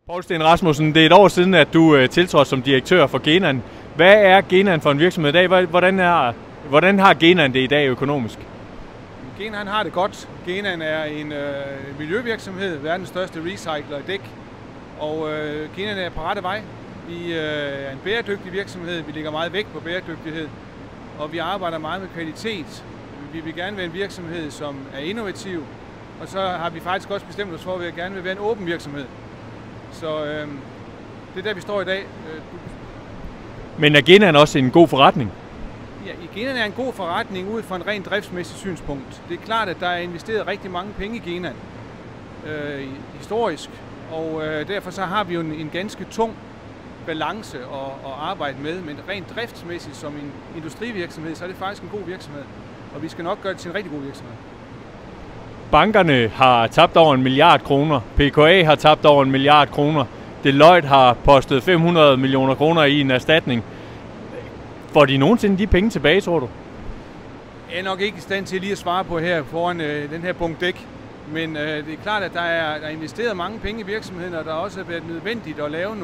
Poul Steen Rasmussen, det er et år siden, at du tiltrådte som direktør for Genan. Hvad er Genan for en virksomhed i dag? Hvordan har Genan det i dag økonomisk? Genan har det godt. Genan er en miljøvirksomhed, verdens største recycler af dæk. Og Genan er på rette vej. Vi er en bæredygtig virksomhed. Vi lægger meget vægt på bæredygtighed. Og vi arbejder meget med kvalitet. Vi vil gerne være en virksomhed, som er innovativ. Og så har vi faktisk også bestemt os for, at vi gerne vil være en åben virksomhed. Så det er der, vi står i dag. Men er Genan også en god forretning? Ja, Genan er en god forretning ud fra en rent driftsmæssig synspunkt. Det er klart, at der er investeret rigtig mange penge i Genan historisk, og derfor så har vi jo en ganske tung balance at arbejde med, men rent driftsmæssigt som en industrivirksomhed, så er det faktisk en god virksomhed, og vi skal nok gøre det til en rigtig god virksomhed. Bankerne har tabt over 1 milliard kroner, PKA har tabt over 1 milliard kroner, Deloitte har postet 500 millioner kroner i en erstatning. Får de nogensinde de penge tilbage, tror du? Jeg er nok ikke i stand til lige at svare på her foran den her bunke dæk, men det er klart, at der er investeret mange penge i virksomheden, og der har også været nødvendigt at lave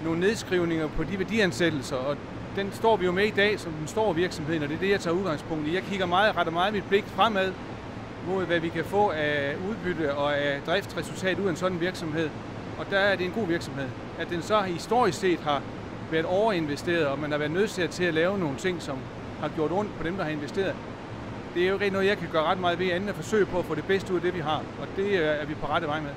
nogle nedskrivninger på de værdiansættelser, og den står vi jo med i dag som den store virksomhed, og det er det, jeg tager udgangspunkt i. Jeg retter meget mit blik fremad mod, hvad vi kan få af udbytte og af driftsresultat ud af en sådan virksomhed, og der er det en god virksomhed. At den så historisk set har været overinvesteret, og man har været nødsaget til at lave nogle ting, som har gjort ondt på dem, der har investeret. Det er jo ikke noget, jeg kan gøre ret meget ved, andet at forsøge på at få det bedste ud af det, vi har, og det er vi på rette vej med.